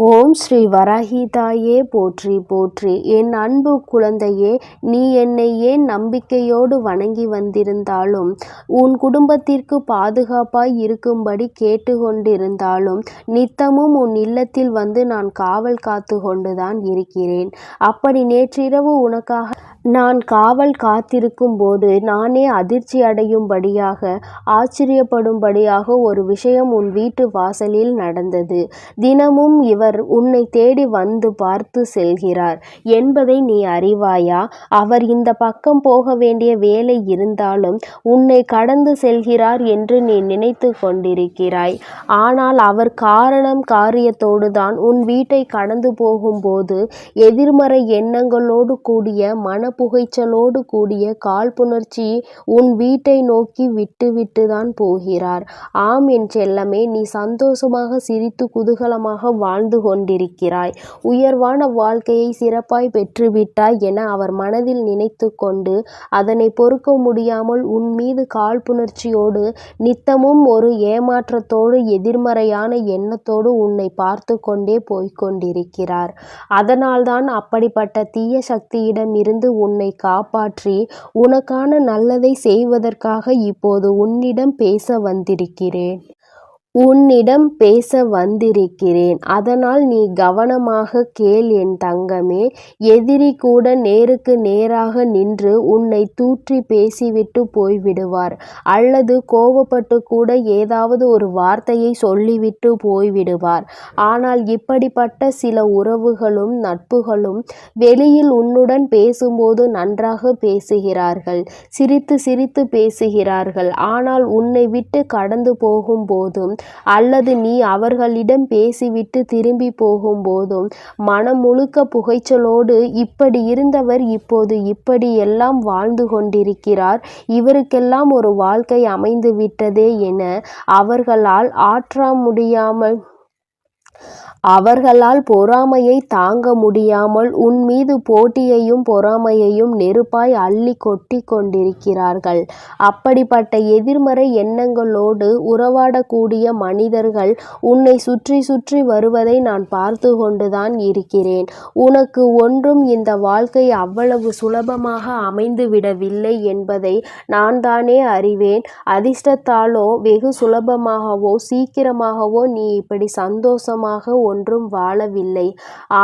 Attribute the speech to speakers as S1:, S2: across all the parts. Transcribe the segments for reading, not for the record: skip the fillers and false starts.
S1: ஓம் ஸ்ரீ வராஹிதாயே போற்றி போற்றி. என் அன்பு குழந்தையே, நீ என்னை ஏன் நம்பிக்கையோடு வணங்கி வந்திருந்தாலும், உன் குடும்பத்திற்கு பாதுகாப்பாய் இருக்கும்படி கேட்டுக்கொண்டிருந்தாலும், நித்தமும் உன் இல்லத்தில் வந்து நான் காவல் காத்து கொண்டுதான் இருக்கிறேன். அப்படி நேற்றிரவு உனக்காக நான் காவல் காத்திருக்கும் போது நானே அதிர்ச்சி அடையும்படியாக, ஆச்சரியப்படும்படியாக ஒரு விஷயம் உன் வீட்டு வாசலில் நடந்தது. தினமும் இவர் உன்னை தேடி வந்து பார்த்து செல்கிறார் என்பதை நீ அறிவாயா? அவர் இந்த பக்கம் போக வேண்டிய வேலை இருந்தாலும் உன்னை கடந்து செல்கிறார் என்று நீ நினைத்து கொண்டிருக்கிறாய். ஆனால் அவர் காரியத்தோடு தான் உன் வீட்டை கடந்து போகும்போது எதிர்மறை எண்ணங்களோடு கூடிய புகைச்சலோடு கூடிய காழ்ப்புணர்ச்சி உன் வீட்டை நோக்கி விட்டு தான் போகிறார். ஆம் என் செல்லமே, நீ சந்தோஷமாக சிரித்து குதூகலமாக வாழ்ந்து கொண்டிருக்கிறாய். உயர்வான வாழ்க்கையை சிறப்பாய் பெற்றுவிட்டாய் என அவர் மனதில் நினைத்து கொண்டு அதனை பொறுக்க முடியாமல் உன் மீது காழ்ப்புணர்ச்சியோடு நித்தமும் ஒரு ஏமாற்றத்தோடு எதிர்மறையான எண்ணத்தோடு உன்னை பார்த்து கொண்டே போய்கொண்டிருக்கிறார். அதனால்தான் அப்படிப்பட்ட தீய சக்தியிடம் இருந்து உன்னை காப்பாற்றி உனக்கான நல்லதை செய்வதற்காக இப்போது உன்னிடம் பேச வந்திருக்கிறேன். அதனால் நீ கவனமாக கேள் என் தங்கமே. எதிரி கூட நேருக்கு நேராக நின்று உன்னை தூற்றி பேசிவிட்டு போய்விடுவார். அல்லது கோபப்பட்டு கூட ஏதாவது ஒரு வார்த்தையை சொல்லிவிட்டு போய்விடுவார். ஆனால் இப்படிப்பட்ட சில உறவுகளும் நட்புகளும் வெளியில் உன்னுடன் பேசும்போது நன்றாக பேசுகிறார்கள், சிரித்து சிரித்து பேசுகிறார்கள். ஆனால் உன்னை விட்டு கடந்து போகும்போதும் அல்லது நீ அவர்களிடம் பேசிவிட்டு திரும்பி போகும்போதும் மனம் முழுக்க புகைச்சலோடு, இப்படி இருந்தவர் இப்போது இப்படி எல்லாம் வாழ்ந்து கொண்டிருக்கிறார், இவருக்கெல்லாம் ஒரு வாழ்க்கை அமைந்து விட்டதே என அவர்களால் பொறாமையை தாங்க முடியாமல் உன் மீது போட்டியையும் பொறாமையையும் நெருப்பாய் அள்ளி கொட்டி கொண்டிருக்கிறார்கள். அப்படிப்பட்ட எதிர்மறை எண்ணங்களோடு உறவாடக்கூடிய மனிதர்கள் உன்னை சுற்றி சுற்றி வருவதை நான் பார்த்து கொண்டுதான் இருக்கிறேன். உனக்கு ஒன்றும் இந்த வாழ்க்கை அவ்வளவு சுலபமாக அமைந்து விடவில்லை என்பதை நான் தானே அறிவேன். அதிர்ஷ்டத்தாலோ வெகு சுலபமாகவோ சீக்கிரமாகவோ நீ இப்படி சந்தோஷமாக ஒன்றும் வாழவில்லை.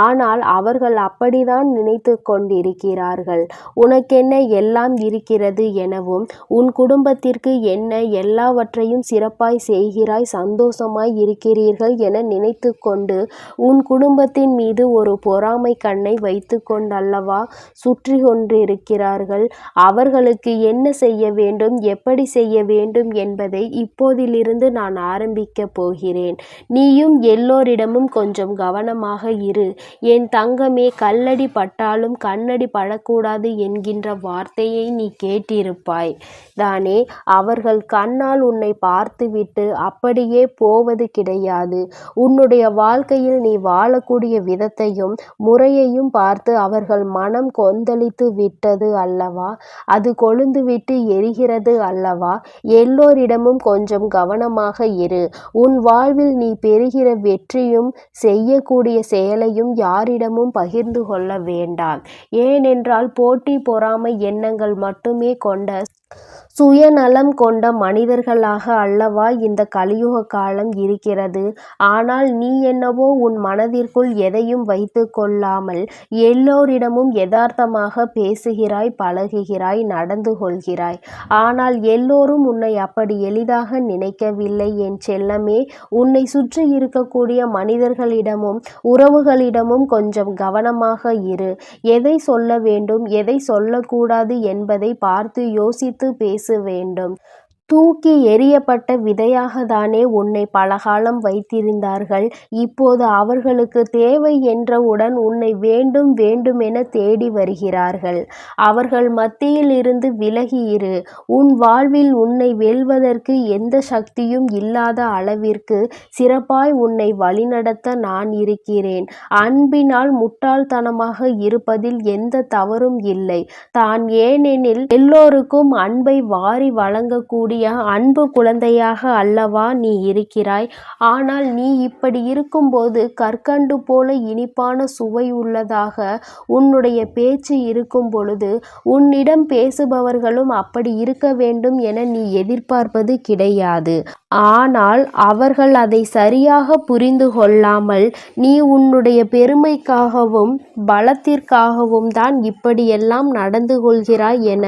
S1: ஆனால் அவர்கள் அப்படிதான் நினைத்து கொண்டிருக்கிறார்கள். உனக்கென்ன எல்லாம் இருக்கிறது எனவும், உன் குடும்பத்திற்கு என்ன எல்லாவற்றையும் சிறப்பாய் செய்கிறாய், சந்தோஷமாய் இருக்கிறீர்கள் என நினைத்து கொண்டு உன் குடும்பத்தின் மீது ஒரு பொறாமை கண்ணை வைத்து கொண்டல்லவா சுற்றி கொண்டிருக்கிறார்கள். அவர்களுக்கு என்ன செய்ய வேண்டும், எப்படி செய்ய வேண்டும் என்பதை இப்போதிலிருந்து நான் ஆரம்பிக்கப் போகிறேன். நீயும் எல்லோரிடமும் கொஞ்சம் கவனமாக இரு என் தங்கமே. கல்லடி பட்டாலும் கண்ணடி படக்கூடாது என்கின்ற வார்த்தையை நீ கேட்டிருப்பாய் தானே? அவர்கள் கண்ணால் உன்னை பார்த்துவிட்டு அப்படியே போவது கிடையாது. உன்னுடைய வாழ்க்கையில் நீ வாழக்கூடிய விதத்தையும் முறையையும் பார்த்து அவர்கள் மனம் கொந்தளித்து விட்டது அல்லவா? அது கொழுந்துவிட்டு எரிகிறது அல்லவா? எல்லோரிடமும் கொஞ்சம் கவனமாக இரு. உன் வாழ்வில் நீ பெறுகிற வெற்றியும் செய்யக்கூடிய செயலையும் யாரிடமும் பகிர்ந்து கொள்ள வேண்டாம். ஏனென்றால் போட்டி பொறாமை எண்ணங்கள் மட்டுமே கொண்ட சுயநலம் கொண்ட மனிதர்களாக அல்லவா இந்த கலியுக காலம் இருக்கிறது. ஆனால் நீ என்னவோ உன் மனதிற்குள் எதையும் வைத்து கொள்ளாமல் எல்லோரிடமும் யதார்த்தமாக பேசுகிறாய், பழகுகிறாய், நடந்து கொள்கிறாய். ஆனால் எல்லோரும் உன்னை அப்படி எளிதாக நினைக்கவில்லை என் செல்லமே. உன்னை சுற்றி இருக்கக்கூடிய மனிதர்களிடமும் உறவுகளிடமும் கொஞ்சம் கவனமாக இரு. எதை சொல்ல வேண்டும், எதை சொல்லக்கூடாது என்பதை பார்த்து யோசித்து பேச வேண்டும். தூக்கி எறியப்பட்ட விதையாகத்தானே உன்னை பலகாலம் வைத்திருந்தார்கள். இப்போது அவர்களுக்கு தேவை என்றவுடன் உன்னை வேண்டும் வேண்டுமென தேடி வருகிறார்கள். அவர்கள் மத்தியில் இருந்து விலகி இரு. உன் வாழ்வில் உன்னை வெல்வதற்கு எந்த சக்தியும் இல்லாத அளவிற்கு சிறப்பாய் உன்னை வழிநடத்த நான் இருக்கிறேன். அன்பினால் முட்டாள்தனமாக இருப்பதில் எந்த தவறும் இல்லை தான். ஏனெனில் எல்லோருக்கும் அன்பை வாரி வழங்கக்கூடிய என்னுடைய அன்பு குழந்தையாக அல்லவா நீ இருக்கிறாய். ஆனால் நீ இப்படி இருக்கும்போது கற்கண்டு போல இனிப்பான சுவை உள்ளதாக உன்னுடைய பேச்சு இருக்கும் பொழுது உன்னிடம் பேசுபவர்களும் அப்படி இருக்க வேண்டும் என நீ எதிர்பார்ப்பது கிடையாது. ஆனால் அவர்கள் அதை சரியாக புரிந்து கொள்ளாமல் நீ உன்னுடைய பெருமைக்காகவும் பலத்திற்காகவும் தான் இப்படியெல்லாம் நடந்து கொள்கிறாய் என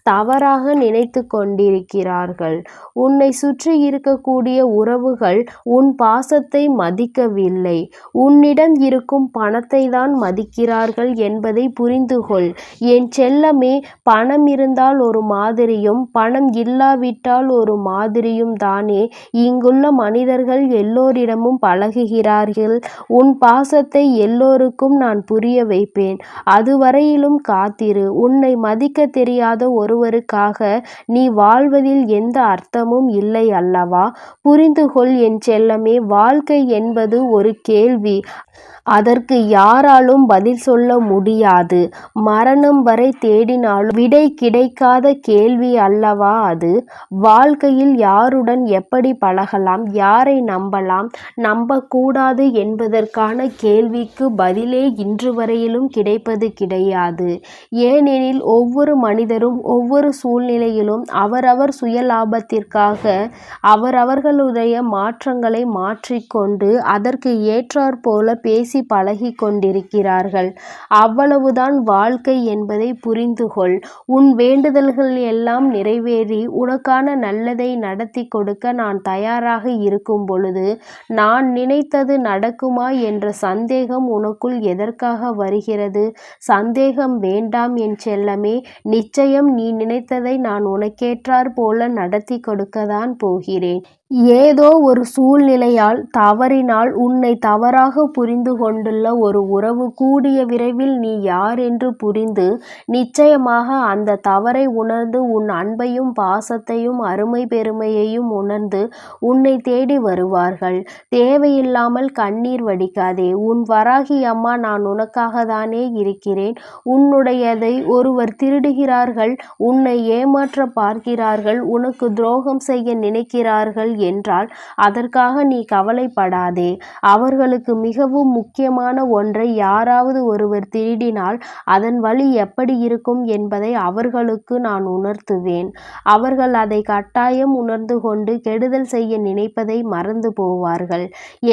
S1: தவறாக நினைத்து கொண்டிருக்கிறார்கள். உன்னை சுற்றி இருக்கக்கூடிய உறவுகள் உன் பாசத்தை மதிக்கவில்லை. உன்னிடம் இருக்கும் பணத்தை தான் மதிக்கிறார்கள் என்பதை புரிந்து கொள். என் செல்லமே, பணம் இருந்தால் ஒரு மாதிரியும் பணம் இல்லாவிட்டால் ஒரு மாதிரியும் தானே இங்குள்ள மனிதர்கள் எல்லோரிடமும் பழகுகிறார்கள். உன் பாசத்தை எல்லோருக்கும் நான் புரிய வைப்பேன். அதுவரையிலும் காத்திரு. உன்னை மதிக்க தெரியாத ஒருவருக்காக நீ வாழ்வதில் எந்த அர்த்தமும் இல்லை அல்லவா? புரிந்து கொள் என் செல்லமே. வாழ்க்கை என்பது ஒரு கேள்வி. அதற்கு யாராலும் பதில் சொல்ல முடியாது. மரணம் வரை தேடினாலும் விடை கிடைக்காத கேள்வி அல்லவா அது. வாழ்க்கையில் யாருடன் எப்படி பழகலாம், யாரை நம்பலாம், நம்பக்கூடாது என்பதற்கான கேள்விக்கு பதிலே இன்று வரையிலும் கிடைப்பது கிடையாது. ஏனெனில் ஒவ்வொரு மனிதரும் ஒவ்வொரு சூழ்நிலையிலும் அவரவர் சுயலாபத்திற்காக அவரவர்களுடைய மாற்றங்களை மாற்றிக்கொண்டு அதற்கு ஏற்றாற்போல பேசி பழகி கொண்டிருக்கிறார்கள். அவ்வளவுதான் வாழ்க்கை என்பதை புரிந்து கொள். உன் வேண்டுதல்கள் எல்லாம் நிறைவேறி உனக்கான நல்லதை நடத்தி கொடுக்க நான் தயாராக இருக்கும் பொழுது நான் நினைத்தது நடக்குமா என்ற சந்தேகம் உனக்குள் எதற்காக வருகிறது? சந்தேகம் வேண்டாம் என் செல்லமே. நிச்சயம் நீ நினைத்ததை நான் உனக்கேற்றார் போல நடத்தி கொடுக்கத்தான் போகிறேன். ஏதோ ஒரு சூழ்நிலையால் தவறினால் உன்னை தவறாக புரிந்து கொண்டுள்ள ஒரு உறவு கூடிய விரைவில் நீ யார் என்று புரிந்து நிச்சயமாக அந்த தவறை உணர்ந்து உன் அன்பையும் பாசத்தையும் அருமை பெருமையையும் உணர்ந்து உன்னை தேடி வருவார்கள். தேவையில்லாமல் கண்ணீர் வடிக்காதே. உன் வராகி அம்மா நான் உனக்காக தானே இருக்கிறேன். உன்னுடையதை ஒருவர் திருடுகிறார்கள், உன்னை ஏமாற்ற பார்க்கிறார்கள், உனக்கு துரோகம் செய்ய நினைக்கிறார்கள் என்றால் அதற்காக நீ கவலைப்படாதே. அவர்களுக்கு மிகவும் முக்கியமான ஒன்றை யாராவது ஒருவர் திருடினால் அதன் வழி எப்படி இருக்கும் என்பதை அவர்களுக்கு நான் உணர்த்துவேன். அவர்கள் அதை கட்டாயம் உணர்ந்து கொண்டு கெடுதல் செய்ய நினைப்பதை மறந்து போவார்கள்.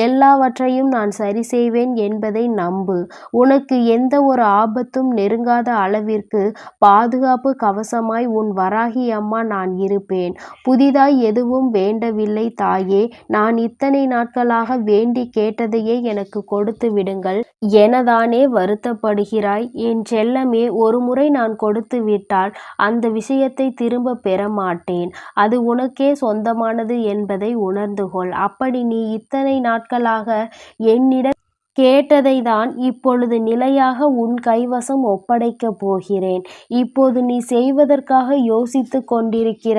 S1: எல்லாவற்றையும் நான் சரி செய்வேன் என்பதை நம்பு. உனக்கு எந்த ஒரு ஆபத்தும் நெருங்காத அளவிற்கு பாதுகாப்பு கவசமாய் உன் வராகி அம்மா நான் இருப்பேன். புதிதாய் எதுவும் வேண்டவில்லை தாயே. நான் இத்தனை நாட்களாக வேண்டி கேட்டதையே எனக்கு கொடுத்து விடுங்கள் எனதானே வருத்தப்படுகிறாய்? என் செல்லமே, ஒரு முறை நான் கொடுத்து விட்டால் அந்த விஷயத்தை திரும்ப பெற மாட்டேன். அது உனக்கே சொந்தமானது என்பதை உணர்ந்து கொள். அப்படி நீ இத்தனை நாட்களாக என்னிடம் கேட்டதை தான் இப்பொழுது நிலையாக உன் கைவசம் ஒப்படைக்கப் போகிறேன். இப்போது நீ செய்வதற்காக யோசித்து கொண்டிருக்கிற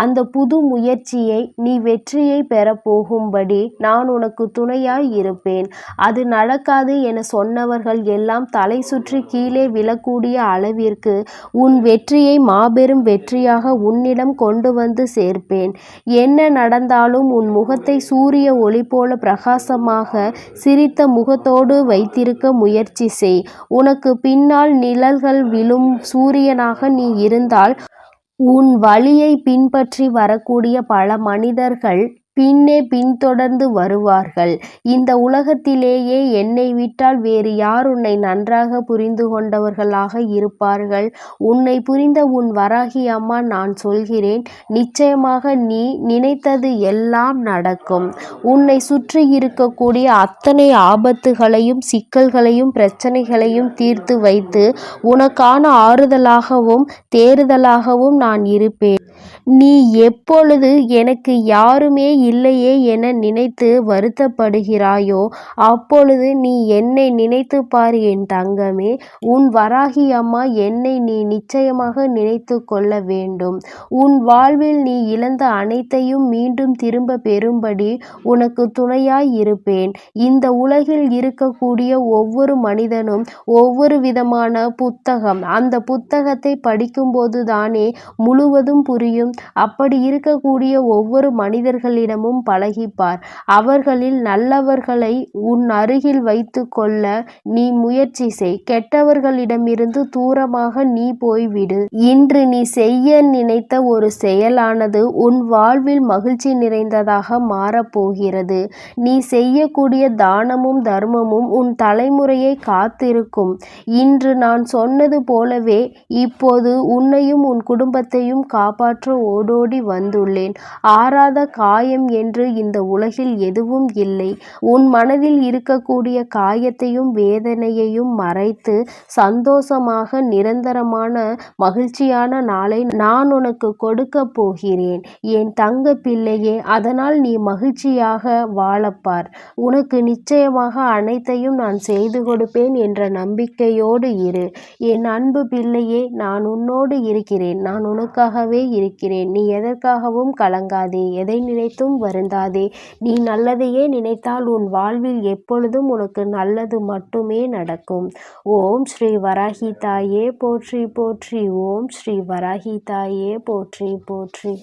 S1: அந்த புது முயற்சியை நீ வெற்றியை பெறப்போகும்படி நான் உனக்கு துணையாய் இருப்பேன். அது நடக்காது என சொன்னவர்கள் எல்லாம் தலை சுற்றி கீழே விழக்கூடிய அளவிற்கு உன் வெற்றியை மாபெரும் வெற்றியாக உன்னிடம் கொண்டு வந்து சேர்ப்பேன். என்ன நடந்தாலும் உன் முகத்தை சூரிய ஒளி போல பிரகாசமாக சிரித்த முகத்தோடு வைத்திருக்க முயற்சி செய். உனக்கு பின்னால் நிழல்கள் விழும் சூரியனாக நீ இருந்தால் உன் வழியை பின்பற்றி வரக்கூடிய பல மனிதர்கள் பின்னே பின்தொடர்ந்து வருவார்கள். இந்த உலகத்திலேயே என்னை விட்டால் வேறு யார் உன்னை நன்றாக புரிந்து கொண்டவர்களாக இருப்பார்கள்? உன்னை புரிந்த உன் வராகி அம்மா நான் சொல்கிறேன், நிச்சயமாக நீ நினைத்தது எல்லாம் நடக்கும். உன்னை சுற்றி இருக்கக்கூடிய அத்தனை ஆபத்துகளையும் சிக்கல்களையும் பிரச்சனைகளையும் தீர்த்து வைத்து உனக்கான ஆறுதலாகவும் தேறுதலாகவும் நான் இருப்பேன். நீ எப்பொழுது எனக்கு யாருமே இல்லையே என நினைத்து வருத்தப்படுகிறாயோ, அப்பொழுது நீ என்னை நினைத்துப் பார் என் தங்கமே. உன் வராகி அம்மா என்னை நீ நிச்சயமாக நினைத்து கொள்ள வேண்டும். உன் வாழ்வில் நீ இழந்த அனைத்தையும் மீண்டும் திரும்ப பெறும்படி உனக்கு துணையாய் இருப்பேன். இந்த உலகில் இருக்கக்கூடிய ஒவ்வொரு மனிதனும் ஒவ்வொரு விதமான புத்தகம். அந்த புத்தகத்தை படிக்கும்போது தானே முழுவதும் புரியும். அப்படி இருக்கக்கூடிய ஒவ்வொரு மனிதர்களிடமும் பழகிப்பார். அவர்களில் நல்லவர்களை உன் அருகில் வைத்து கொள்ள நீ முயற்சி செய். கெட்டவர்களிடமிருந்து தூரமாக நீ போய்விடு. இன்று நீ செய்ய நினைத்த ஒரு செயலானது உன் வாழ்வில் மகிழ்ச்சி நிறைந்ததாக மாறப்போகிறது. நீ செய்யக்கூடிய தானமும் தர்மமும் உன் தலைமுறையை காத்திருக்கும். இன்று நான் சொன்னது போலவே இப்போது உன்னையும் உன் குடும்பத்தையும் காப்பாற்ற ஓடோடி வந்துள்ளேன். ஆறாத காயம் என்று இந்த உலகில் எதுவும் இல்லை. உன் மனதில் இருக்கக்கூடிய காயத்தையும் வேதனையையும் மறைத்து சந்தோஷமாக நிரந்தரமான மகிழ்ச்சியான நாளை நான் உனக்கு கொடுக்க போகிறேன் என் தங்க பிள்ளையே. அதனால் நீ மகிழ்ச்சியாக வாழப்பார். உனக்கு நிச்சயமாக அனைத்தையும் நான் செய்து கொடுப்பேன் என்ற நம்பிக்கையோடு இரு. என் அன்பு பிள்ளையே, நான் உன்னோடு இருக்கிறேன். நான் உனக்காகவே இருக்கிறேன். நீ எதற்காகவும் கலங்காதே, எதை நினைத்தும் வருந்தாதே. நீ நல்லதையே நினைத்தால் உன் வாழ்வில் எப்பொழுதும் உனக்கு நல்லது மட்டுமே நடக்கும். ஓம் ஸ்ரீ வராகி தாயே போற்றி போற்றி. ஓம் ஸ்ரீ வராகி தாயே போற்றி போற்றி.